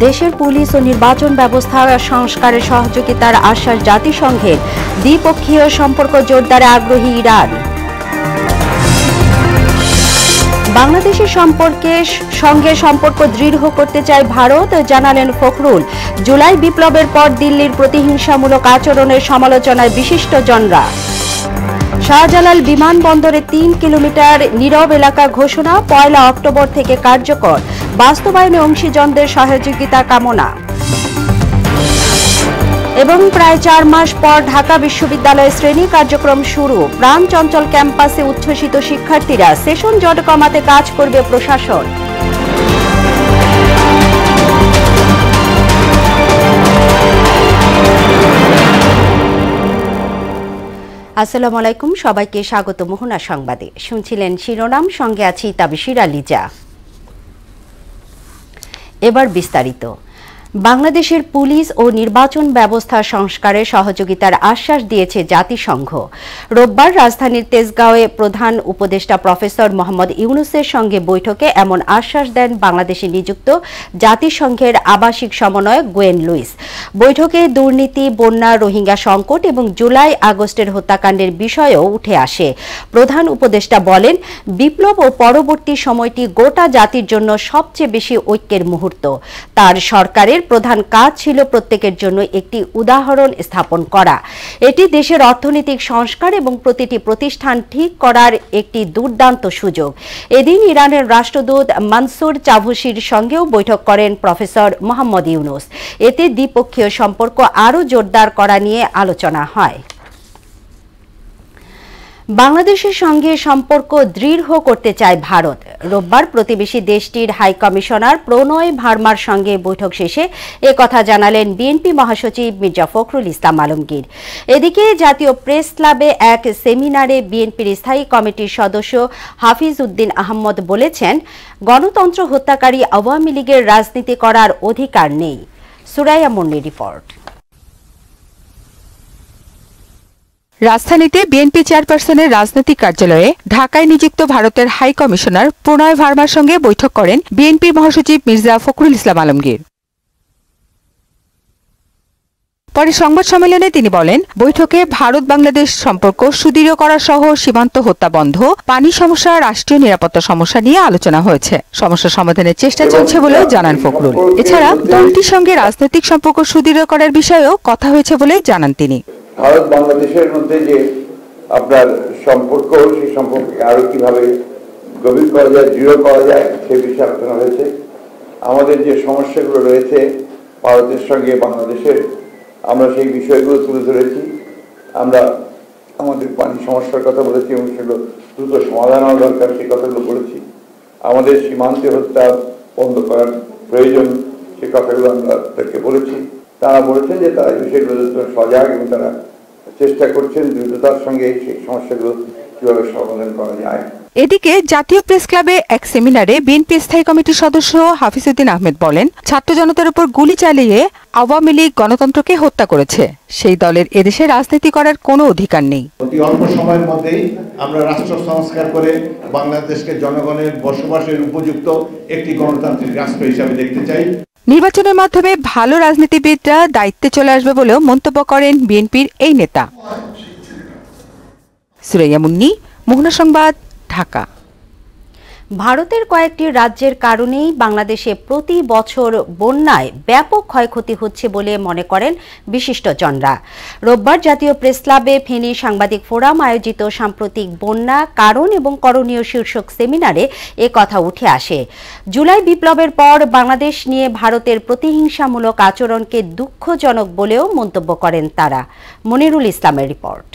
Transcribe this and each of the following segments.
দেশের পুলিশ ও নির্বাচন ব্যবস্থা সংস্কারে সহযোগিতার আশ্বাস জাতিসংঘের। দ্বিপক্ষীয় সম্পর্ক জোরদারে আগ্রহী ইরান। বাংলাদেশের সঙ্গে সম্পর্ক দৃঢ় করতে চায় ভারত, জানালেন ফখরুল। জুলাই বিপ্লবের পর দিল্লির প্রতিহিংসামূলক আচরণের সমালোচনায় বিশিষ্টজনরা। শাহজালাল বিমানবন্দরে ৩ কিলোমিটার নীরব এলাকা ঘোষণা ১ অক্টোবর থেকে কার্যকর। বাস্তবায়নে অংশীজনদের সহযোগিতা কামনা। এবং প্রায় ৪ মাস পর ঢাকা বিশ্ববিদ্যালয়ে শ্রেণী কার্যক্রম শুরু। প্রাণচঞ্চল ক্যাম্পাসে উচ্ছ্বসিত শিক্ষার্থীরা। সেশন জট কমাতে কাজ করবে প্রশাসন। আসসালামু আলাইকুম, সবাইকে স্বাগত মোহনা সংবাদে। শুনছিলেন শিরোনাম, সঙ্গে আছি তাবিশিরা লিজা। এবার বিস্তারিত। বাংলাদেশের পুলিশ ও নির্বাচন ব্যবস্থা সংস্কারে সহযোগিতার আশ্বাস দিয়েছে জাতিসংঘ। রোববার রাজধানীর তেজগাঁওয়ে প্রধান উপদেষ্টা প্রফেসর মোহাম্মদ ইউনূসের সঙ্গে বৈঠকে এমন আশ্বাস দেন বাংলাদেশে নিযুক্ত জাতিসংঘের আবাসিক সমন্বয়ক গোয়েন লুইস। বৈঠকে দুর্নীতি, বন্যা, রোহিঙ্গা সংকট এবং জুলাই আগস্টের হত্যাকাণ্ডের বিষয়ও উঠে আসে। প্রধান উপদেষ্টা বলেন, বিপ্লব ও পরবর্তী সময়টি গোটা জাতির জন্য সবচেয়ে বেশি ঐক্যের মুহূর্ত। তার সরকারের প্রধান কাজ ছিল প্রত্যেকের জন্য একটি উদাহরণ স্থাপন করা। এটি দেশের অর্থনৈতিক সংস্কার এবং প্রতিটি প্রতিষ্ঠান ঠিক করার একটি দুর্দান্ত সুযোগ। এদিন ইরানের রাষ্ট্রদূত মানসুর চাভুসির সঙ্গেও বৈঠক করেন প্রফেসর মোহাম্মদ ইউনূস। এতে দ্বিপক্ষীয় সম্পর্ক আরও জোরদার করা নিয়ে আলোচনা হয়। বাংলাদেশের সঙ্গে সম্পর্ক দৃঢ় করতে চায় ভারত। রোববার প্রতিবেশী দেশটির হাই কমিশনার প্রণয় ভার্মার সঙ্গে বৈঠক শেষে একথা জানালেন বিএনপি মহাসচিব মির্জা ফখরুল ইসলাম আলমগীর। এদিকে জাতীয় প্রেস ক্লাবে এক সেমিনারে বিএনপির স্থায়ী কমিটির সদস্য হাফিজ উদ্দিন আহমদ বলেছেন, গণতন্ত্র হত্যাকারী আওয়ামী লীগের রাজনীতি করার অধিকার নেই। সুরাইয়া মুন্নির রিপোর্ট। রাজধানীতে বিএনপি চেয়ারপারসনের রাজনৈতিক কার্যালয়ে ঢাকায় নিযুক্ত ভারতের হাই কমিশনার প্রণয় ভার্মার সঙ্গে বৈঠক করেন বিএনপির মহাসচিব মির্জা ফখরুল ইসলাম আলমগীর। পরে সংবাদ সম্মেলনে তিনি বলেন, বৈঠকে ভারত বাংলাদেশ সম্পর্ক সুদৃঢ় করা সহ সীমান্ত হত্যা বন্ধ, পানি সমস্যা, রাষ্ট্রীয় নিরাপত্তা সমস্যা নিয়ে আলোচনা হয়েছে। সমস্যা সমাধানের চেষ্টা চলছে বলে জানান ফখরুল। এছাড়া দলটির সঙ্গে রাজনৈতিক সম্পর্ক সুদৃঢ় করার বিষয়েও কথা হয়েছে বলে জানান তিনি। ভারত বাংলাদেশের মধ্যে যে আপনার সম্পর্ক, সেই সম্পর্ককে আরো কিভাবে গভীর করা যায়, দৃঢ় করা যায়, সে বিষয়ে আলোচনা হয়েছে। আমাদের যে সমস্যাগুলো রয়েছে ভারতের সঙ্গে বাংলাদেশের, আমরা সেই বিষয়গুলো তুলে ধরেছি। আমরা আমাদের পানি সমস্যার কথা বলেছি এবং সেগুলো দ্রুত সমাধান হওয়া দরকার, সেই কথাগুলো বলেছি। আমাদের সীমান্তে হত্যা বন্ধ করার প্রয়োজন, সে কথাগুলো আমরা তাদেরকে বলেছি। তারা বলেছেন যে তারা বিষয়গুলো সজাগ এবং তারা চেষ্টা করছেন দ্রুততার সঙ্গে সেই সমস্যাগুলো কিভাবে সমাধান করা যায়। এদিকে জাতীয় প্রেস ক্লাবে এক সেমিনারে বিএনপি স্থায়ী কমিটির সদস্য হাফিজ উদ্দিন আহমেদ বলেন, ছাত্র জনতার উপর গুলি চালিয়ে আওয়ামী লীগ গণতন্ত্রকে হত্যা করেছে। সেই দলের এদেশে রাজনীতি করার কোনো অধিকার নেই। অতি অল্প সময়ের মধ্যেই আমরা রাষ্ট্র সংস্কার করে বাংলাদেশকে জনগণের বসবাসের উপযুক্ত একটি গণতান্ত্রিক রাষ্ট্র হিসাবে দেখতে চাই। নির্বাচনের মাধ্যমে ভালো রাজনীতিবিদরা দায়িত্বে চলে আসবে বলেও মন্তব্য করেন বিএনপির এই নেতা। সুরাইয়া মুন্নি, মোহনা সংবাদ, ঢাকা। ভারতের কয়েকটি রাজ্যের কারণেই বাংলাদেশে প্রতি বছর বন্যায় ব্যাপক ক্ষয়ক্ষতি হচ্ছে বলে মনে করেন বিশিষ্টজনরা। রোববার জাতীয় প্রেস ক্লাবে ফেনী সাংবাদিক ফোরাম আয়োজিত সাম্প্রতিক বন্যা কারণ এবং করণীয় শীর্ষক সেমিনারে এ কথা উঠে আসে। জুলাই বিপ্লবের পর বাংলাদেশ নিয়ে ভারতের প্রতিহিংসামূলক আচরণকে দুঃখজনক বলেও মন্তব্য করেন তারা। মনিরুল ইসলামের রিপোর্ট।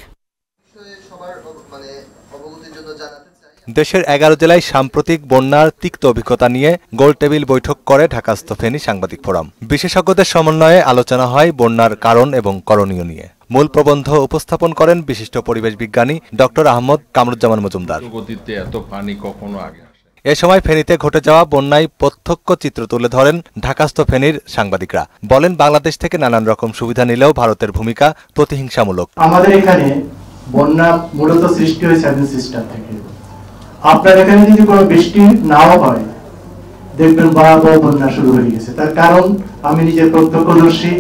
দেশের 11 জেলায় সাম্প্রতিক বন্যার তিক্ত অভিজ্ঞতা নিয়ে গোলটেবিল বৈঠক করে ঢাকাস্থ ফেনী সাংবাদিক ফোরাম। বিশেষজ্ঞদের সমন্বয়ে আলোচনা হয় বন্যার কারণ এবং করণীয় নিয়ে। মূল প্রবন্ধ উপস্থাপন করেন বিশিষ্ট পরিবেশ বিজ্ঞানী ডক্টর আহমদ কামরুজ্জামান মজুমদার। এ সময় ফেনীতে ঘটে যাওয়া বন্যায় প্রত্যক্ষ চিত্র তুলে ধরেন ঢাকাস্থ ফেনীর সাংবাদিকরা। বলেন, বাংলাদেশ থেকে নানান রকম সুবিধা নিলেও ভারতের ভূমিকা প্রতিহিংসামূলক। আমাদের এখানে বন্যা মূলত সৃষ্টি হয়েছে সিস্টেম থেকে। আপনার এখানে যদি কোনো বৃষ্টি নাও হয়, দেখবেন ভয়াবহ বন্যা শুরু হয়ে গেছে। তার কারণ আমি নিজে প্রত্যক্ষদর্শী,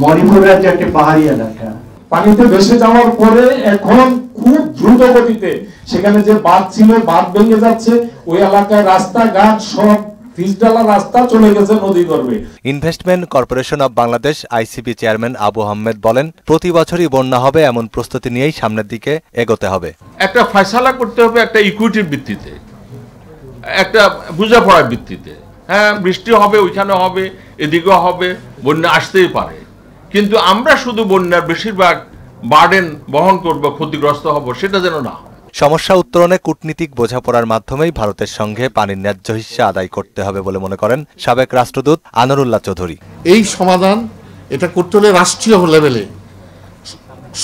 মণিপুর রাজ্য একটি পাহাড়ি এলাকা, পানিতে ভেসে যাওয়ার পরে এখন খুব দ্রুত গতিতে সেখানে যে বাঁধ ছিল বাঁধ ভেঙে যাচ্ছে, ওই এলাকায় রাস্তাঘাট সব পিচঢালা রাস্তা চলে গেছে নদী গর্ভে। Investment corporation of Bangladesh ICB chairman Abu Ahmed বলেন, প্রতি বছরই বন্যা হবে এমন প্রস্তুতি নিয়েই সামনের দিকে এগোতে হবে। একটা ফয়সালা করতে হবে একটা ইকুইটির ভিত্তিতে, একটা বোঝাপড়ার ভিত্তিতে। হ্যাঁ, বৃষ্টি হবে, ওইখানে হবে, এদিকেও হবে, বন্যা আসতেই পারে, কিন্তু আমরা শুধু বন্যার বেশিরভাগ বার্ডেন বহন করব, ক্ষতিগ্রস্ত হব, সেটা যেন না। সমস্যা উত্তরণে কূটনীতিক বোঝাপড়ার মাধ্যমেই ভারতের সঙ্গে পানির ন্যায্য হিস্সা আদায় করতে হবে বলে মনে করেন সাবেক রাষ্ট্রদূত আনোয়ারুল্লাহ চৌধুরী। এই সমাধান এটা করতে হলে রাষ্ট্রীয় লেভেলে,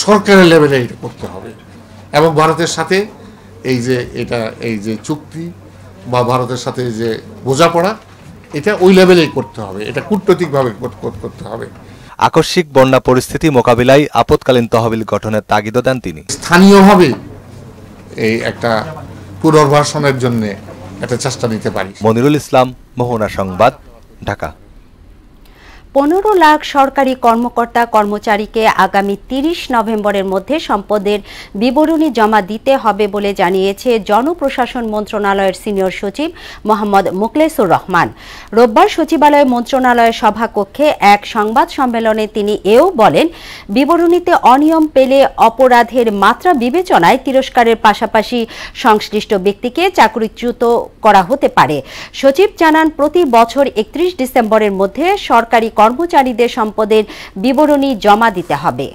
সরকারের লেভেলে এটা করতে হবে, এবং ভারতের সাথে এই যে চুক্তি বা ভারতের সাথে যে বোঝাপড়া, এটা ওই লেভেলেই করতে হবে, এটা কূটনৈতিকভাবে করতে হবে। আকস্মিক বন্যা পরিস্থিতি মোকাবিলায় আপৎকালীন তহবিল গঠনের তাগিদও দেন তিনি। স্থানীয়ভাবে এই একটা পুনর্বাসনের জন্য একটা চেষ্টা নিতে পারি। মনিরুল ইসলাম, মোহনা সংবাদ, ঢাকা। 15 লাখ সরকারি কর্মকর্তা কর্মচারীকে আগামী 30 নভেম্বরের মধ্যে সম্পদের বিবরণী জমা দিতে হবে বলে জানিয়েছে জনপ্রশাসন মন্ত্রণালয়ের সিনিয়র সচিব মোহাম্মদ মুখলেসুর রহমান। রোববার সচিবালয় মন্ত্রণালয়ের সভাকক্ষে এক সংবাদ সম্মেলনে তিনি এও বলেন, বিবরণীতে অনিয়ম পেলে অপরাধের মাত্রা বিবেচনায় তিরস্কারের পাশাপাশি সংশ্লিষ্ট ব্যক্তিকে চাকরিচ্যুত করা হতে পারে। সচিব জানান, প্রতি বছর 31 ডিসেম্বরের মধ্যে সরকারি কর্মচারীদের সম্পদের বিবরণী জমা দিতে হবে।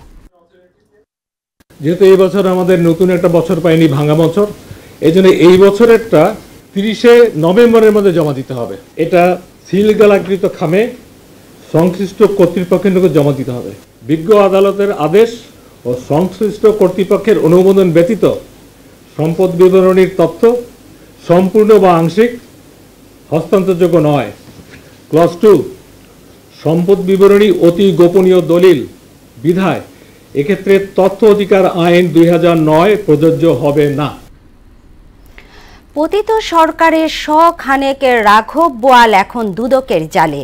যেহেতু এই বছর আমাদের নতুন একটা বছর পাইনি, ভাঙা বছর, এই জন্য এই বছরেরটা 30 নভেম্বরের মধ্যে জমা দিতে হবে। এটা সিলগালাকৃত খামে সংশ্লিষ্ট কর্তৃপক্ষের জমা দিতে হবে। বিজ্ঞ আদালতের আদেশ ও সংশ্লিষ্ট কর্তৃপক্ষের অনুমোদন ব্যতীত সম্পদ বিবরণীর তথ্য সম্পূর্ণ বা আংশিক হস্তান্তরযোগ্য নয়। ক্লজ 2, সম্পদ বিবরণী অতি গোপনীয় দলিল বিধায় এক্ষেত্রে তথ্য অধিকার আইন 2009 প্রযোজ্য হবে না। পতিত সরকারের খানেকের রাঘব বোয়াল এখন দুদকের জালে।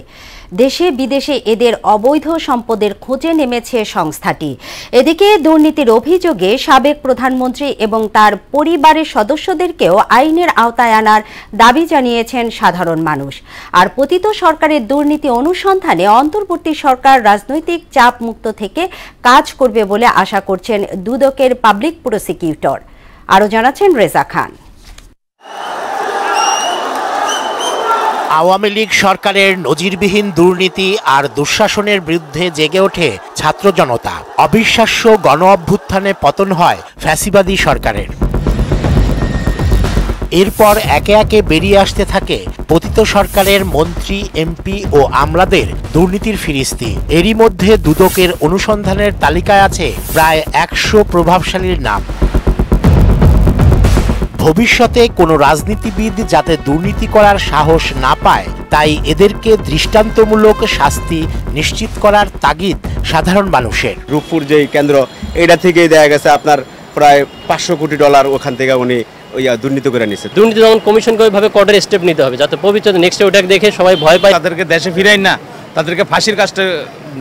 দেশে বিদেশে এদের অবৈধ সম্পদের খোঁজে নেমেছে সংস্থাটি। এদিকে দুর্নীতির অভিযোগে সাবেক প্রধানমন্ত্রী এবং তার পরিবারের সদস্যদেরকেও আইনের আওতায় আনার দাবি জানিয়েছেন সাধারণ মানুষ। আর পতিত সরকারের দুর্নীতি অনুসন্ধানে অন্তর্বর্তী সরকার রাজনৈতিক চাপ মুক্ত থেকে কাজ করবে বলে আশা করছেন দুদকের পাবলিক প্রসিকিউটর। আরও জানাচ্ছেন রেজা খান। আওয়ামী লীগ সরকারের নজিরবিহীন দুর্নীতি আর দুঃশাসনের বিরুদ্ধে জেগে ওঠে ছাত্র জনতা। অবিশ্বাস্য গণ অভ্যুত্থানে পতন হয় ফ্যাসিবাদী সরকারের। এরপর একে একে বেরিয়ে আসতে থাকে পতিত সরকারের মন্ত্রী, এমপি ও আমলাদের দুর্নীতির ফিরিস্তি। এরই মধ্যে দুদকের অনুসন্ধানের তালিকায় আছে প্রায় 100 প্রভাবশালীর নাম। ভবিষ্যতে কোনো রাজনীতিবিদ যাতে দুর্নীতি করার সাহস না পায়, তাই এদেরকে দৃষ্টান্তমূলক শাস্তি নিশ্চিত করার তাগিদ সাধারণ মানুষের। রূপপুর যেই কেন্দ্র, এটা থেকেই দেখা গেছে আপনার প্রায় $500 কোটি ওখান থেকে উনি দুর্নীতি করে নিচ্ছে। দুর্নীতি যখন কমিশন করে ভাবে কঠোর স্টেপ নিতে হবে, যাতে ভবিষ্যতে নেক্সট ওটাকে দেখে সবাই ভয় পায়। তাদেরকে দেশে ফিরাই না, তাদেরকে ফাঁসির কাজটা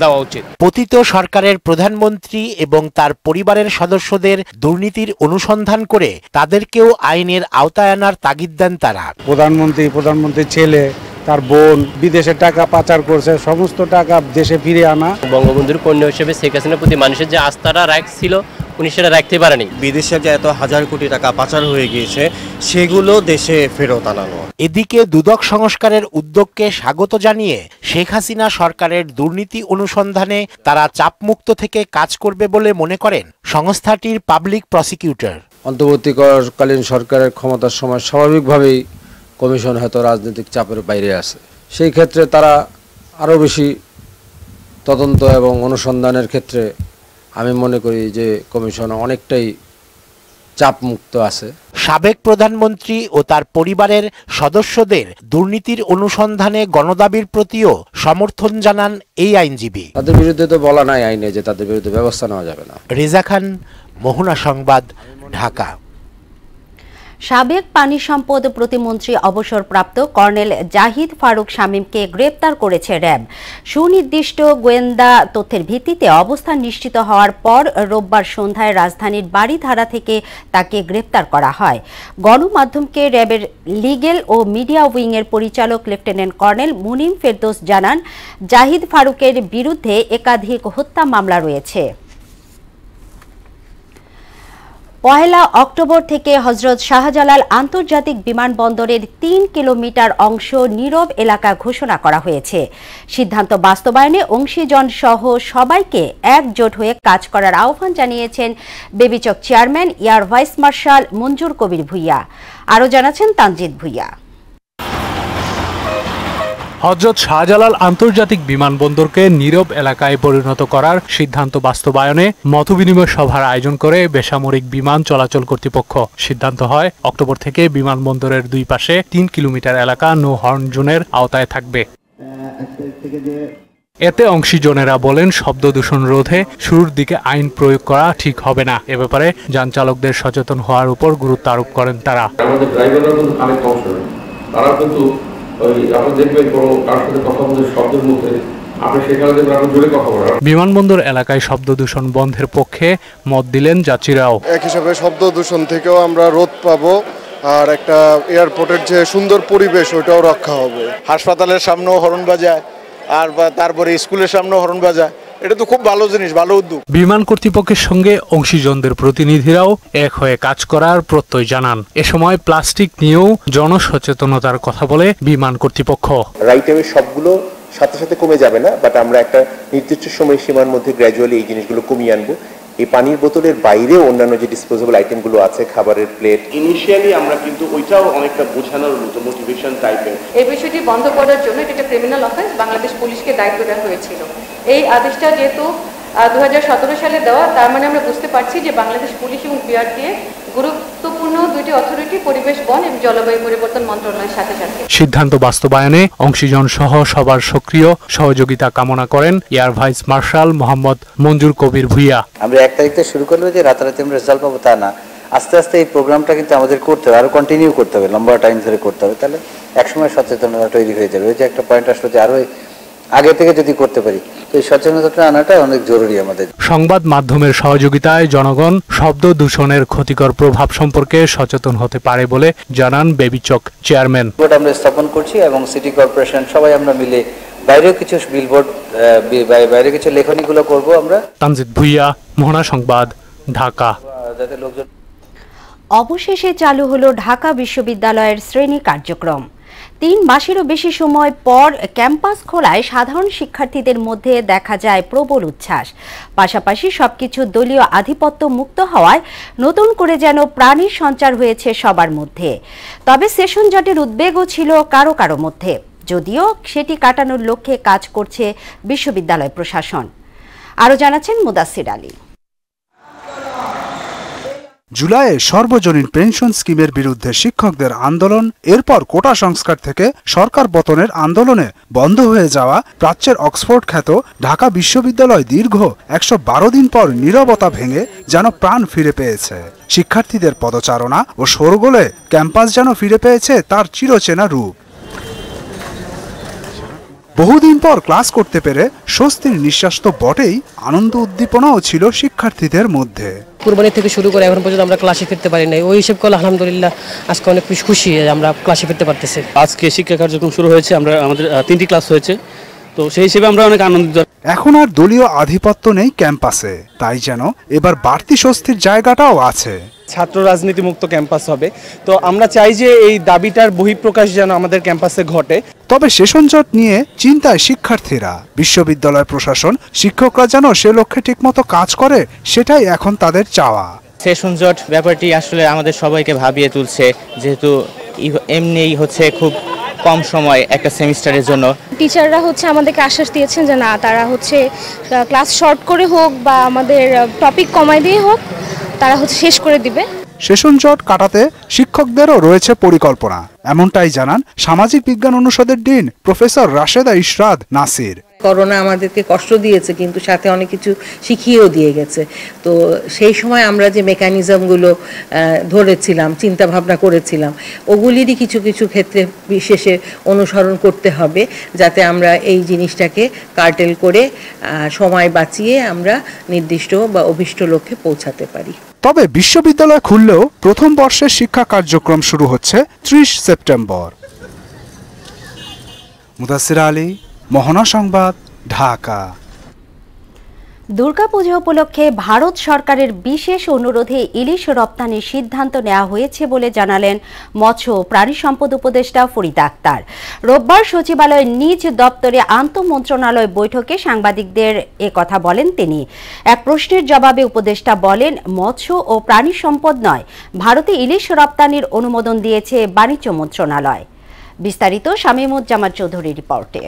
দেওয়া উচিত। পতিত সরকারের প্রধানমন্ত্রী এবং তার পরিবারের সদস্যদের দুর্নীতির অনুসন্ধান করে তাদেরকেও আইনের আওতায় আনার তাগিদ দেন তারা। প্রধানমন্ত্রীর ছেলে, তার বোন বিদেশে টাকা পাচার করছে, সমস্ত টাকা দেশে ফিরে আনা। বঙ্গবন্ধুর কন্যা হিসেবে শেখ হাসিনার প্রতি মানুষের যে আস্থাটা রাখছিল, উনি সেটা রাখতে পারেনি। বিদেশে যে এত হাজার কোটি টাকা পাচার হয়ে গিয়েছে, সেগুলো দেশে ফেরত আনানো। এদিকে দুদক সংস্কারের উদ্যোগকে স্বাগত জানিয়ে শেখ হাসিনা সরকারের দুর্নীতি অনুসন্ধানে তারা চাপমুক্ত থেকে কাজ করবে বলে মনে করেন সংস্থাটির পাবলিক প্রসিকিউটর। অন্তর্বর্তীকালীন সরকারের ক্ষমতার সময় স্বাভাবিকভাবেই কমিশন হয়তো রাজনৈতিক চাপের বাইরে আছে, সেই ক্ষেত্রে তারা আরও বেশি তদন্ত এবং অনুসন্ধানের ক্ষেত্রে আমি মনে করি যে কমিশন অনেকটাই চাপমুক্ত আছে। সাবেক প্রধানমন্ত্রী ও তার পরিবারের সদস্যদের দুর্নীতির অনুসন্ধানে গণদাবির প্রতিও সমর্থন জানান এই আইনজীবী। তাদের বিরুদ্ধে তো বলা নাই আইনে যে তাদের বিরুদ্ধে ব্যবস্থা নেওয়া যাবে না। রেজা খান, মোহনা সংবাদ, ঢাকা। সাবেক পানি সম্পদ প্রতিমন্ত্রী অবসরপ্রাপ্ত কর্নেল জাহিদ ফারুক শামীমকে গ্রেপ্তার করেছে র্যাব। সুনির্দিষ্ট গোয়েন্দা তথ্যের ভিত্তিতে অবস্থান নিশ্চিত হওয়ার পর রোববার সন্ধ্যায় রাজধানীর বাড়িধারা থেকে তাকে গ্রেপ্তার করা হয়। গণমাধ্যমকে র্যাবের লিগেল ও মিডিয়া উইংয়ের পরিচালক লেফটেন্যান্ট কর্নেল মুনিম ফেরদৌস জানান, জাহিদ ফারুকের বিরুদ্ধে একাধিক হত্যা মামলা রয়েছে। 1 অক্টোবর থেকে হযরত শাহজালাল আন্তর্জাতিক বিমানবন্দরের 3 কিলোমিটার অংশ নীরব এলাকা ঘোষণা করা হয়েছে। সিদ্ধান্ত বাস্তবায়নে অংশীজন সহ সবাইকে একজোট হয়ে কাজ করার আহ্বান জানিয়েছেন বেবিচক চেয়ারম্যান এয়ার ভাইস মার্শাল মঞ্জুর কবির ভুইয়া। আরও জানাচ্ছেন তানজিদ ভুইয়া। হযরত শাহজালাল আন্তর্জাতিক বিমানবন্দরকে নীরব এলাকায় পরিণত করার সিদ্ধান্ত বাস্তবায়নে মতবিনিময় সভার আয়োজন করে বেসামরিক বিমান চলাচল কর্তৃপক্ষ। সিদ্ধান্ত হয় অক্টোবর থেকে বিমানবন্দরের দুই পাশে 3 কিলোমিটার এলাকা নো হর্ন জোনের আওতায় থাকবে। এতে অংশীজনেরা বলেন, শব্দ দূষণ রোধে শুরুর দিকে আইন প্রয়োগ করা ঠিক হবে না। এ ব্যাপারে যান চালকদের সচেতন হওয়ার উপর গুরুত্ব আরোপ করেন তারা। আমাদের ড্রাইভাররা কিন্তু অনেক কম শোনেন, তারা কিন্তু আপনি দেখবেন কোনো কার সাথে কথা বলতে শব্দের মধ্যে আপনি সেখানে দেখবেন আপনি জোরে কথা বলেন। বিমানবন্দর এলাকায় শব্দ দূষণ বন্ধের পক্ষে মত দিলেন যাত্রীরাও। এক হিসাবে শব্দ দূষণ থেকেও আমরা রোধ পাবো, আর একটা এয়ারপোর্টের যে সুন্দর পরিবেশ ওটাও রক্ষা হবে। হাসপাতালের সামনেও হর্ন বাজায়, আর তারপরে স্কুলের সামনেও হর্ন বাজায়, এটা তো খুব ভালো জিনিস, ভালো উদ্যোগ। বিমান কর্তৃপক্ষের সঙ্গে অংশীজনদের প্রতিনিধিরাও এক হয়ে কাজ করার প্রত্যয় জানান। এ সময় প্লাস্টিক নিয়েও জনসচেতনতার কথা বলে বিমান কর্তৃপক্ষ। রাইট টাইমে সবগুলো সাথে সাথে কমে যাবে না, বাট আমরা একটা নির্দিষ্ট সময় সীমার মধ্যে গ্র্যাজুয়ালি এই জিনিসগুলো কমিয়ে আনবো। এই পানির বোতলের বাইরেও অন্যান্য যে ডিসপোজেবল আইটেমগুলো আছে, খাবারের প্লেট, ইনিশিয়ালি আমরা কিন্তু ওইটাও অনেকটা বোঝানোর মতো মোটিভেশন টাইপের। এই বিষয়টি বন্ধ করার জন্য এটা ক্রিমিনাল অফেন্স, বাংলাদেশ পুলিশকে দায়িত্ব দেওয়া হয়েছিল। এই আদেশটা যেহেতু 2017 সালে দেওয়া, তার মানে আমরা বুঝতে পারছি যে বাংলাদেশ পুলিশ এবং বিআরটিএ গুরুত্বপূর্ণ দুটি অথরিটি, পরিবেশ, বন এবং জলবায়ু পরিবর্তন মন্ত্রণালয়ের সাথে সাথে। সিদ্ধান্ত বাস্তবায়নে অংশীজন সহ সবার সক্রিয় সহযোগিতা কামনা করেন এয়ার ভাইস মার্শাল মোহাম্মদ মঞ্জুর কবির ভুইয়া। আমরা 1 তারিখ থেকে শুরু করলে যে রাতারাতি আমরা রেজাল্ট পাবো তা না, আস্তে আস্তে এই প্রোগ্রামটা কিন্তু আমাদের করতে হবে, আরো কন্টিনিউ করতে হবে, লম্বা টাইম ধরে করতে হবে। তাহলে একসময় সচেতনতা তৈরি হয়ে যাবে। ওই যে একটা পয়েন্ট আসলে যে আরো আগে থেকে যদি করতে পারি, তো এই সচেতনতা আনাটা অনেক জরুরি আমাদের। সংবাদ মাধ্যমের সহযোগিতায় জনগণ শব্দ দূষণের ক্ষতিকর প্রভাব সম্পর্কে সচেতন হতে পারে বলে জানান বেবিচক চেয়ারম্যান। আমরা স্থাপন করছি এবং সিটি কর্পোরেশন সবাই আমরা মিলে বাইরেও কিছু বিলবোর্ড, বাইরে কিছু লেখনীগুলো করব আমরা। তানজিদ ভুইয়া, মোহনা সংবাদ, ঢাকা। যাতে লোকজন। অবশেষে চালু হলো ঢাকা বিশ্ববিদ্যালয়ের শ্রেণী কার্যক্রম। 3 মাসেরও বেশি সময় পর ক্যাম্পাস খোলায় সাধারণ শিক্ষার্থীদের মধ্যে দেখা যায় প্রবল উচ্ছ্বাস। পাশাপাশি সবকিছু দলীয় আধিপত্য মুক্ত হওয়ায় নতুন করে যেন প্রাণীর সঞ্চার হয়েছে সবার মধ্যে। তবে সেশন জটের উদ্বেগও ছিল কারো কারো মধ্যে, যদিও সেটি কাটানোর লক্ষ্যে কাজ করছে বিশ্ববিদ্যালয় প্রশাসন। আরও জানাচ্ছেন মুদাসসির আলী। জুলাইয়ে সর্বজনীন পেনশন স্কিমের বিরুদ্ধে শিক্ষকদের আন্দোলন, এরপর কোটা সংস্কার থেকে সরকার পতনের আন্দোলনে বন্ধ হয়ে যাওয়া প্রাচ্যের অক্সফোর্ড খ্যাত ঢাকা বিশ্ববিদ্যালয় দীর্ঘ 112 দিন পর নীরবতা ভেঙে যেন প্রাণ ফিরে পেয়েছে। শিক্ষার্থীদের পদচারণা ও শোরগোলে ক্যাম্পাস যেন ফিরে পেয়েছে তার চিরচেনা রূপ। বহুদিন পর ক্লাস করতে পেরে স্বস্তির নিঃশ্বাস তো বটেই, আনন্দ উদ্দীপনাও ছিল শিক্ষার্থীদের মধ্যে। কুরবানি থেকে শুরু করে এখন পর্যন্ত আমরা ক্লাসে ফিরতে পারি নাই, ওই হিসেব করলে আলহামদুলিল্লাহ আজকে অনেক খুশি আমরা ক্লাসে ফিরতে পারতেছি। আজকে শিক্ষা কার্যক্রম শুরু হয়েছে, আমাদের 3টি ক্লাস হয়েছে, তো সেই হিসেবে আমরা অনেক আনন্দিত। এখন আর দলীয় আধিপত্য নেই ক্যাম্পাসে, তাই যেন এবার বাড়তি স্বস্তির জায়গাটাও আছে। ছাত্র রাজনীতি মুক্ত ক্যাম্পাস হবে, তো আমরা চাই যে এই দাবিটার বহিঃপ্রকাশ যেন আমাদের ক্যাম্পাসে ঘটে। তবে সেশন জট নিয়ে চিন্তায় শিক্ষার্থীরা। বিশ্ববিদ্যালয় প্রশাসন, শিক্ষকরা যেন সে লক্ষ্যে ঠিকমতো কাজ করে, সেটাই এখন তাদের চাওয়া। সেশন জট ব্যাপারটি আসলে আমাদের সবাইকে ভাবিয়ে তুলছে, যেহেতু এমনিই হচ্ছে খুব কম সময় একটা সেমিস্টারের জন্য। টিচাররা আমাদেরকে আশ্বাস দিয়েছেন যে না, তারা ক্লাস শর্ট করে হোক বা আমাদের টপিক কমায় দিয়ে হোক, তারা শেষ করে দিবে। সেশন জট কাটাতে শিক্ষকদেরও রয়েছে পরিকল্পনা, এমনটাই জানান সামাজিক বিজ্ঞান অনুষদের dean professor Rasheda Ishrat Nasir. Corona আমাদেরকে কষ্ট দিয়েছে কিন্তু সাথে অনেক কিছু শিখিয়েও দিয়ে গেছে। তো সেই সময় আমরা যে মেকানিজমগুলো ধরেছিলাম, চিন্তা ভাবনা করেছিলাম, ওগুলিরই কিছু কিছু ক্ষেত্রে বিশেষে অনুসরণ করতে হবে যাতে আমরা এই জিনিসটাকে কার্টেল করে সময় বাঁচিয়ে আমরা নির্দিষ্ট বা অভীষ্ট লক্ষ্যে পৌঁছাতে পারি। তবে বিশ্ববিদ্যালয় খুললেও প্রথম বর্ষের শিক্ষা কার্যক্রম শুরু হচ্ছে 30 সেপ্টেম্বর। মুদাসির আলী, মোহনা সংবাদ, ঢাকা। দুর্গাপূজা উপলক্ষে ভারত সরকারের বিশেষ অনুরোধে ইলিশ রপ্তানির সিদ্ধান্ত নেওয়া হয়েছে বলে জানালেন মৎস্য ও প্রাণী সম্পদ উপদেষ্টা ফরিদা আক্তার। রোববার সচিবালয়ের নিজ দপ্তরে আন্তঃমন্ত্রণালয় বৈঠকে সাংবাদিকদের কথা বলেন তিনি। এক প্রশ্নের জবাবে উপদেষ্টা বলেন, মৎস্য ও প্রাণী সম্পদ নয়, ভারতে ইলিশ রপ্তানির অনুমোদন দিয়েছে বাণিজ্য মন্ত্রণালয়। বিস্তারিত শামীমুজ্জামান চৌধুরীর রিপোর্টে।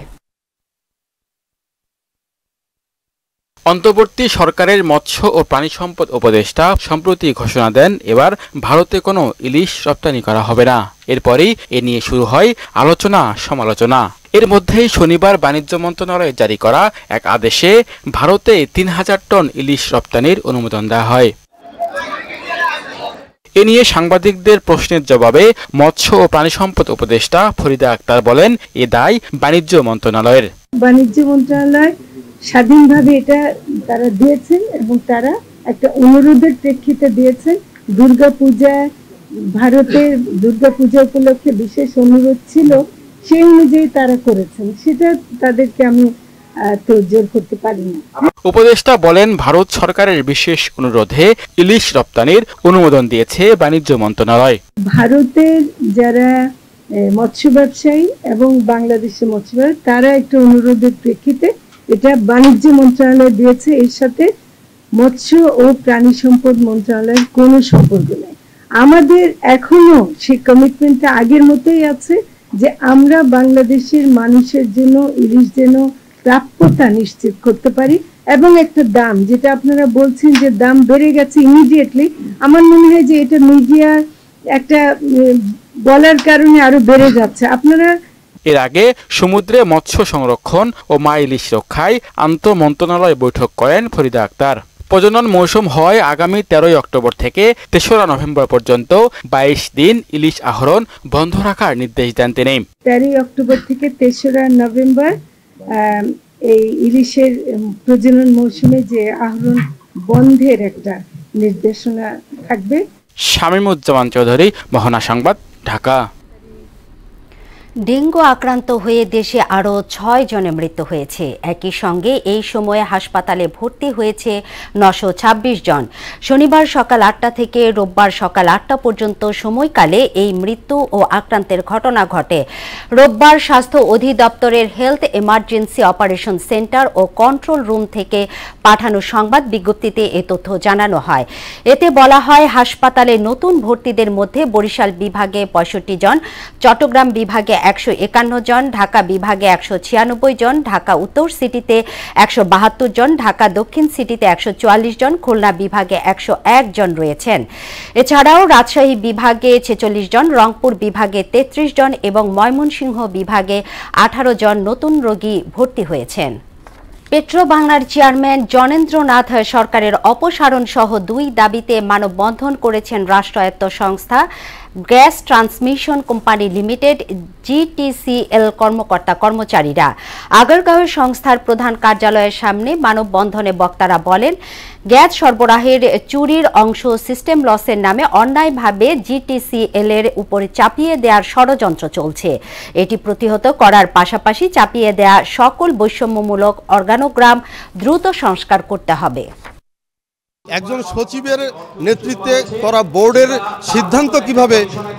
অন্তর্বর্তী সরকারের মৎস্য ও প্রাণী সম্পদ উপদেষ্টা সম্প্রতি ঘোষণা দেন এবার ভারতে কোনো ইলিশ রপ্তানি করা হবে না। এরপরেই এ নিয়ে শুরু হয় আলোচনা সমালোচনা। এর মধ্যেই শনিবার বাণিজ্য মন্ত্রণালয় জারি করা এক আদেশে ভারতে 3000 টন ইলিশ রপ্তানির অনুমোদন দেওয়া হয়। এ নিয়ে সাংবাদিকদের প্রশ্নের জবাবে মৎস্য ও প্রাণী সম্পদ উপদেষ্টা ফরিদা আক্তার বলেন, এ দায় বাণিজ্য মন্ত্রণালয়ের। বাণিজ্য মন্ত্রণালয় স্বাধীনভাবে এটা তারা দিয়েছেন এবং তারা একটা অনুরোধের প্রেক্ষিতে দিয়েছেন। ভারতের দুর্গাপূজা উপলক্ষে বিশেষ অনুরোধ ছিল, সেই অনুযায়ী তারা করেছেন, সেটা তাদেরকে আমি তোড়জোড় করতে পারি না। উপদেষ্টা বলেন, ভারত সরকারের বিশেষ অনুরোধে ইলিশ রপ্তানির অনুমোদন দিয়েছে বাণিজ্য মন্ত্রণালয়। ভারতের যারা মৎস্য ব্যবসায়ী এবং বাংলাদেশের মৎস্য ব্যবসায়ী তারা একটা অনুরোধের প্রেক্ষিতে এটা বাণিজ্য মন্ত্রণালয় দিয়েছে। এর সাথে মৎস্য ও প্রাণী সম্পদ মন্ত্রণালয়ের কোনো সম্পর্ক নেই। আমাদের এখনো সেই কমিটমেন্টটা আগের মতোই আছে যে আমরা বাংলাদেশের মানুষের জন্য ইলিশ যেন প্রাপ্যতা নিশ্চিত করতে পারি এবং একটা দাম, যেটা আপনারা বলছেন যে দাম বেড়ে গেছে ইমিডিয়েটলি, আমার মনে হয় যে এটা মিডিয়া একটা বলার কারণে আরো বেড়ে যাচ্ছে। আপনারা এর আগে সমুদ্রে মৎস্য সংরক্ষণ ও মা ইলিশ রক্ষায় আন্তঃমন্ত্রণালয় বৈঠক করেন ফরিদা আক্তার। প্রজনন মৌসুম হয় আগামী 13 অক্টোবর থেকে 3রা নভেম্বর পর্যন্ত 22 দিন ইলিশ আহরণ বন্ধ রাখার নির্দেশ দেন তিনি। 13 অক্টোবর থেকে 3রা নভেম্বর এই ইলিশের প্রজনন মৌসুমে যে আহরণ বন্ধের একটা নির্দেশনা থাকবে। শামীমুজ্জামান চৌধুরী, মোহনা সংবাদ, ঢাকা। ডেঙ্গু আক্রান্ত হয়ে দেশে আরও 6 জনের মৃত্যু হয়েছে। একই সঙ্গে এই সময়ে হাসপাতালে ভর্তি হয়েছে 926 জন। শনিবার সকাল 8টা থেকে রোববার সকাল 8টা পর্যন্ত সময়কালে এই মৃত্যু ও আক্রান্তের ঘটনা ঘটে। রোববার স্বাস্থ্য অধিদপ্তরের হেলথ এমার্জেন্সি অপারেশন সেন্টার ও কন্ট্রোল রুম থেকে পাঠানো সংবাদ বিজ্ঞপ্তিতে এ তথ্য জানানো হয়। এতে বলা হয়, হাসপাতালে নতুন ভর্তিদের মধ্যে বরিশাল বিভাগে 65 জন, চট্টগ্রাম বিভাগে 151 জন, ঢাকা বিভাগে 196 জন, ঢাকা উত্তর সিটিতে 172 জন, ঢাকা দক্ষিণ সিটিতে 144 জন, খুলনা বিভাগে 101 জন রয়েছেন। এছাড়াও রাজশাহী বিভাগে 46 জন, রংপুর বিভাগে 33 জন এবং ময়মনসিংহ বিভাগে 18 জন নতুন রোগী ভর্তি হয়েছেন। পেট্রো বাংলার চেয়ারম্যান জনেন্দ্রনাথ সরকারের অপসারণ সহ 2 দাবিতে মানববন্ধন করেছেন রাষ্ট্রায়ত্ত সংস্থা গ্যাস ট্রান্সমিশন কোম্পানি লিমিটেড জিটিসিএল কর্মকর্তা কর্মচারীরা। আগারগাঁওয়ের সংস্থার প্রধান কার্যালয়ের সামনে মানববন্ধনে বক্তারা বলেন, গ্যাস সরবরাহের চুরির অংশ সিস্টেম লসের নামে অন্যায়ভাবে জিটিসিএল এর উপরে চাপিয়ে দেওয়ার ষড়যন্ত্র চলছে। এটি প্রতিহত করার পাশাপাশি চাপিয়ে দেওয়া সকল বৈষম্যমূলক অর্গানোগ্রাম দ্রুত সংস্কার করতে হবে। একজন সচিবের নেতৃত্বে করা বোর্ডের সিদ্ধান্ত কিভাবে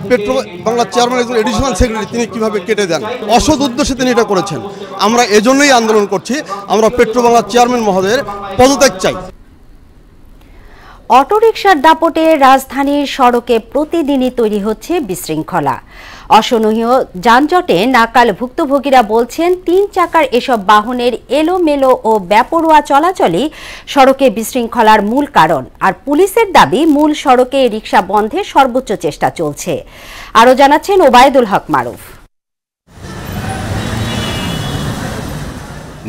পেট্রো বাংলার চেয়ারম্যান একজন এডিশনাল সেক্রেটারি তিনি কিভাবে কেটে দেন, অসৎ উদ্দেশ্যে তিনি এটা করেছেন। আমরা এজন্যই আন্দোলন করছি, আমরা পেট্রো বাংলার চেয়ারম্যান মহোদয়ের পদত্যাগ চাই। অটোরিকশার দাপটে রাজধানীর সড়কে প্রতিদিনই তৈরি হচ্ছে বিশৃঙ্খলা। অসহনীয় যানজটে নাকাল ভুক্তভোগীরা বলছেন ৩ চাকার এসব বাহনের এলোমেলো ও বেপরোয়া চলাচলই সড়কে বিশৃঙ্খলার মূল কারণ। আর পুলিশের দাবি মূল সড়কে রিকশা বন্ধে সর্বোচ্চ চেষ্টা চলছে। আরও জানাচ্ছেন ওবায়দুল হক মারুফ।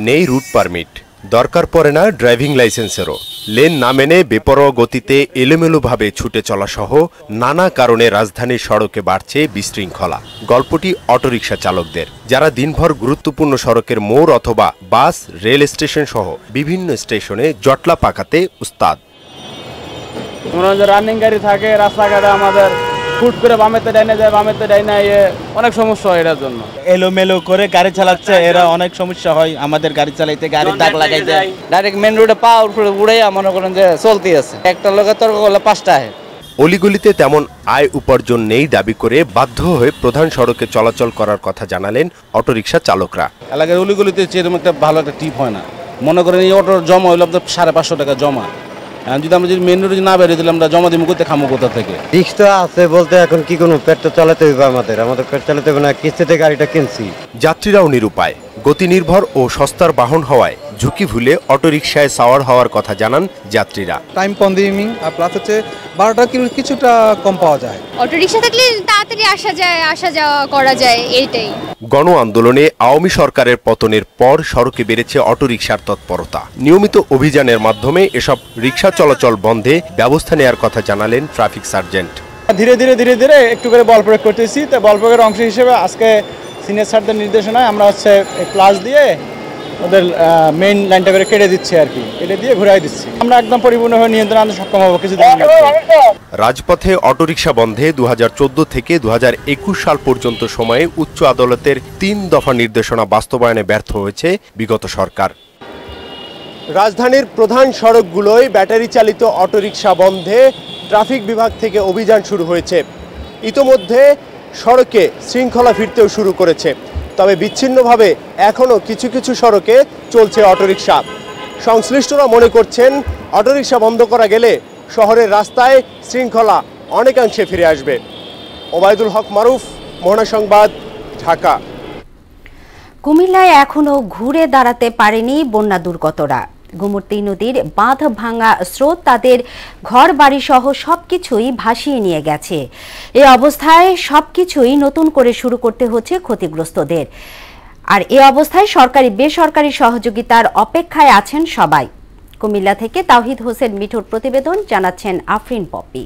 নেই রুট পারমিট, দরকার পড়ে না ড্রাইভিং লাইসেন্সেরও। লেন না মেনে বেপরোয়া গতিতে এলোমেলোভাবে ছুটে চলা সহ নানা কারণে রাজধানীর সড়কে বাড়ছে বিশৃঙ্খলা। গল্পটি অটোরিকশা চালকদের, যারা দিনভর গুরুত্বপূর্ণ সড়কের মোড় অথবা বাস, রেল স্টেশন সহ বিভিন্ন স্টেশনে জটলা পাকাতে উস্তাদ। রানিং গাড়ি থাকে রাস্তাঘাটে, আমাদের ফুট করে বামেতে ডাইনে যায়, বামেতে ডাইনে অনেক সমস্যা হয় এটার জন্য। এলোমেলো করে গাড়ি চালাচ্ছে, এরা অনেক সমস্যা হয় আমাদের গাড়ি চালাইতে। গাড়ি দাগ লাগাই যায়, ডাইরেক্ট মেন রোডে পা উড়ে মনে করেন যে চলতে আছে। একটা লোকের তর্ক করলে 5টা হয়। অলিগলিতে তেমন আয় উপার্জন নেই দাবি করে বাধ্য হয়ে প্রধান সড়কে চলাচল করার কথা জানালেন অটোরিকশা চালকরা। এলাকার অলিগলিতে যেরকম একটা ভালো একটা টিপ হয় না। মনে করেন এই অটোর জমা হইলো আপনার 550 টাকা জমা। যদি আমরা যদি মেন রোডে না বেরিয়ে দিলাম, আমরা জমা দিব করতে খামো কোথা থেকে? রিস্ক তো আছে বলতে এখন কি কোনো পেট তো চালাতে হবে, আমাদের পেট চালাতে হবে না, কিস্তিতে গাড়িটা কিনছি। যাত্রীরাও নিরুপায়। গতি নির্ভর ও সস্তার বাহন হওয়ায় ঝুঁকি ভুলে অটোরিকশায় সাওয়ার হওয়ার কথা জানান যাত্রীরা। টাইম কনজিউমিং আর প্লাস হচ্ছে ভাড়াটা কিছুটা কম পাওয়া যায়। অটোরিকশা থাকলে তাড়াতাড়ি আসা যাওয়া করা যায়, এইটাই। গণ আন্দোলনে আওয়ামী সরকারের পতনের পর সড়কে বেড়েছে অটোরিকশার তৎপরতা। নিয়মিত অভিযানের মাধ্যমে এসব রিকশা চলাচল বন্ধে ব্যবস্থা নেওয়ার কথা জানালেন ট্রাফিক সার্জেন্ট। ধীরে ধীরে একটু করে বল প্রয়োগ করতেছি। তো বল প্রয়োগের অংশ হিসেবে আজকে সিনিয়র স্যারদের নির্দেশনায় আমরা হচ্ছে প্লাস দিয়ে ওদের মেইন লাইনটা করে কেটে দিচ্ছি আর কি, কেটে দিয়ে ঘুরাই দিচ্ছি। আমরা একদম পরিপূর্ণভাবে নিয়ন্ত্রণ আনতে সক্ষম হবো কিছুদিন। রাজপথে অটোরিকশা বন্ধে 2014 থেকে 2021 সাল পর্যন্ত সময়ে উচ্চ আদালতের 3 দফা নির্দেশনা বাস্তবায়নে ব্যর্থ হয়েছে বিগত সরকার। রাজধানীর প্রধান সড়কগুলোয় ব্যাটারি চালিত অটোরিকশা বন্ধে ট্রাফিক বিভাগ থেকে অভিযান শুরু হয়েছে। ইতোমধ্যে সড়কে শৃঙ্খলা ফিরতেও শুরু করেছে। তবে বিচ্ছিন্নভাবে এখনও কিছু সড়কে চলছে অটোরিকশা। সংশ্লিষ্টরা মনে করছেন অটোরিকশা বন্ধ করা গেলে শহরের রাস্তায় শৃঙ্খলা অনেকাংশে ফিরে আসবে। ওবায়দুল হক মারুফ, মোহনা সংবাদ, ঢাকা। কুমিল্লায় এখনো ঘুরে দাঁড়াতে পারেনি বন্যা দুর্গতরা। গোমতী নদীর বাঁধ ভাঙা স্রোত তাদের ঘর বাড়ি সহ সবকিছুই ভাসিয়ে নিয়ে গেছে। এই অবস্থায় সবকিছুই নতুন করে শুরু করতে হচ্ছে ক্ষতিগ্রস্তদের। আর এই অবস্থায় সরকারি বেসরকারি সহযোগিতার অপেক্ষায় আছেন সবাই। কুমিল্লা থেকে তাওহিদ হোসেন মিঠুর প্রতিবেদন, জানাচ্ছেন আফরিন পপি।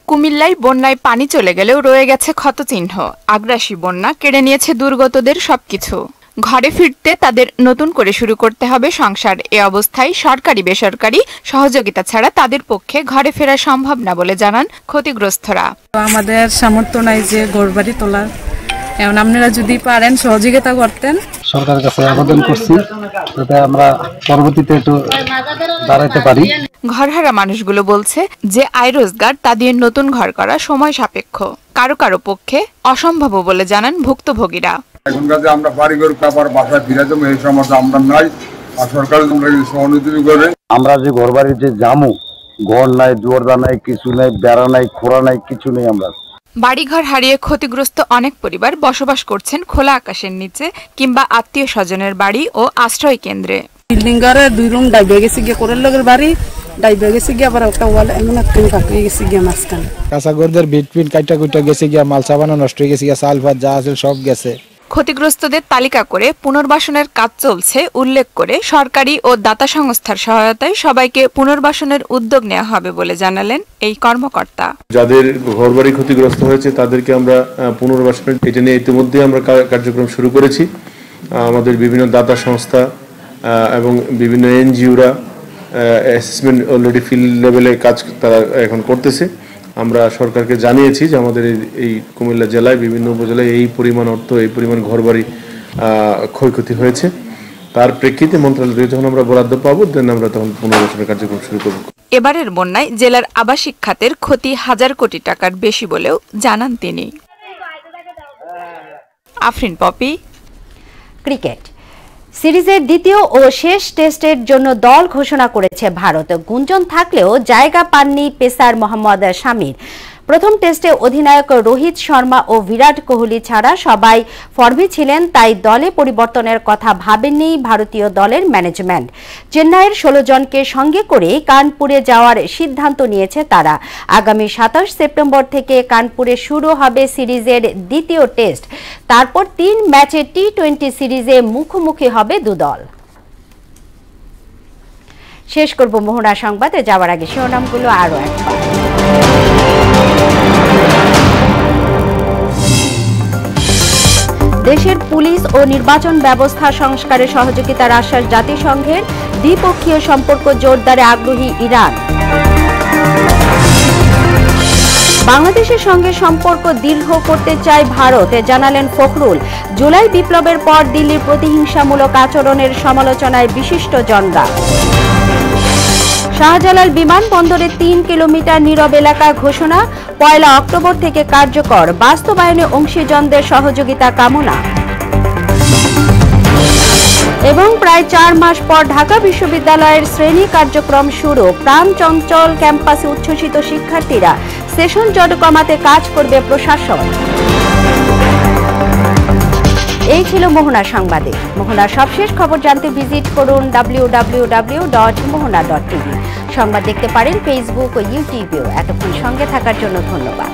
কুমিল্লায় বন্যায় পানি চলে গেলেও রয়ে গেছে ক্ষতচিহ্ন। আগ্রাসী বন্যা কেড়ে নিয়েছে দুর্গতদের সবকিছু। ঘরে ফিরতে তাদের নতুন করে শুরু করতে হবে সংসার। এ অবস্থায় সরকারি বেসরকারি সহযোগিতা ছাড়া তাদের পক্ষে ঘরে ফেরা সম্ভব না বলে জানান ক্ষতিগ্রস্তরা। আমাদের সামর্থ্য নাই যে ঘরবাড়ি তোলার, এখন আপনারা যদি পারেন সহযোগিতা করতেন। সরকারের কাছে আবেদন করছি যাতে আমরা পরবর্তীতে একটু দাঁড়াতে পারি। ঘরহারা মানুষগুলো বলছে যে আয় রোজগার তা দিয়ে নতুন ঘর করা সময় সাপেক্ষ, কারো কারো পক্ষে অসম্ভব বলে জানান ভুক্তভোগীরা। এখনকার যে আমরা বাড়িঘর কাপড় বাসায় ফিরে যাবো এই সমস্যা আমরা নাই, আর সরকার সহযোগিতা করে। আমরা যে ঘর বাড়ি যে জামু, ঘর নাই, জোরদা নাই, কিছু নাই, বেড়া নাই, খোড়া নাই, কিছু নেই। আমরা বাড়িঘর হারিয়ে ক্ষতিগ্রস্ত অনেক পরিবার বসবাস করছেন খোলা আকাশের নিচে কিংবা আত্মীয় স্বজনের বাড়ি ও আশ্রয় কেন্দ্রে। বিল্ডিং ঘরে 2 রুম ডাইবে গেছে গিয়ে করে লগের বাড়ি, ডাইবে গেছে গিয়ে আবার একটা ওয়াল এমন একটা কাটে গেছে গিয়ে মাঝখানে। কাঁচা ঘরদের বিট কাটা কুটা গেছে গিয়ে, মাল সাবানো নষ্ট হয়ে গেছে গিয়ে, চাল ভাত যা আছে সব গেছে। ক্ষতিগ্রস্তদের তালিকা করে পুনর্বাসনের কাজ চলছে উল্লেখ করে সরকারি ও দাতা সংস্থার সহায়তায় সবাইকে পুনর্বাসনের উদ্যোগ নেওয়া হবে বলে জানালেন এই কর্মকর্তা। যাদের ঘরবাড়ি ক্ষতিগ্রস্ত হয়েছে তাদেরকে আমরা পুনর্বাসনের এটা নিয়ে ইতিমধ্যে আমরা কার্যক্রম শুরু করেছি। আমাদের বিভিন্ন দাতা সংস্থা এবং বিভিন্ন এনজিওরা অ্যাসেসমেন্ট অলরেডি ফিল্ড লেভেলে কাজ তারা এখন করতেছে। আমরা সরকারকে জানিয়েছি যে আমাদের এই কুমিল্লা জেলায় বিভিন্ন উপজেলায় এই পরিমাণ অর্থ, এই পরিমাণ ঘরবাড়ি ক্ষয়ক্ষতি হয়েছে। তার প্রেক্ষিতে মন্ত্রণালয় যখন আমরা বরাদ্দ পাবো দেন আমরা তখন পুনর্বাসনের কার্যক্রম শুরু করব। এবারের বন্যায় জেলার আবাসিক খাতের ক্ষতি 1000 কোটি টাকার বেশি বলেও জানান তিনি। আফরিন পপি। ক্রিকেট। সিরিজের দ্বিতীয় ও শেষ টেস্টের জন্য দল ঘোষণা করেছে ভারত। গুঞ্জন থাকলেও জায়গা পাননি পেসার মোহাম্মদ শামির। প্রথম টেস্টে অধিনায়ক রোহিত শর্মা ও বিরাট কোহলি ছাড়া সবাই ফর্মে ছিলেন, তাই দলে পরিবর্তনের কথা ভাবেননি ভারতীয় দলের ম্যানেজমেন্ট। চেন্নাইয়ের 16 জনকে সঙ্গে করে কানপুরে যাওয়ার সিদ্ধান্ত নিয়েছে তারা। আগামী 27 সেপ্টেম্বর থেকে কানপুরে শুরু হবে সিরিজের দ্বিতীয় টেস্ট। তারপর 3 ম্যাচে টি-20 সিরিজে মুখোমুখি হবে দুদল। শেষ করব মোহনা সংবাদে যাওয়ার আগে শিরোনামগুলো আরো একবার। দেশের পুলিশ ও নির্বাচন ব্যবস্থা সংস্কারে সহযোগিতার আশ্বাস জাতিসংঘের। দ্বিপক্ষীয় সম্পর্ক জোরদারে আগ্রহী ইরান। বাংলাদেশের সঙ্গে সম্পর্ক দৃঢ় করতে চায় ভারত, জানালেন ফখরুল। জুলাই বিপ্লবের পর দিল্লির প্রতিহিংসামূলক আচরণের সমালোচনায় বিশিষ্টজনরা। শাহজালাল বিমানবন্দরে 3 কিলোমিটার নীরব এলাকা ঘোষণা, 1 অক্টোবর থেকে কার্যকর। বাস্তবায়নে অংশীজনদের সহযোগিতা কামনা। এবং প্রায় 4 মাস পর ঢাকা বিশ্ববিদ্যালয়ের শ্রেণী কার্যক্রম শুরু। প্রাণ চঞ্চল ক্যাম্পাসে উচ্ছ্বসিত শিক্ষার্থীরা। সেশন জট কমাতে কাজ করবে প্রশাসন। এই ছিল মোহনা সংবাদে। মোহনার সবশেষ খবর জানতে ভিজিট করুন www.mohana.tv। সংবাদ দেখতে পারেন ফেসবুক ও ইউটিউবেও। এতক্ষণ সঙ্গে থাকার জন্য ধন্যবাদ।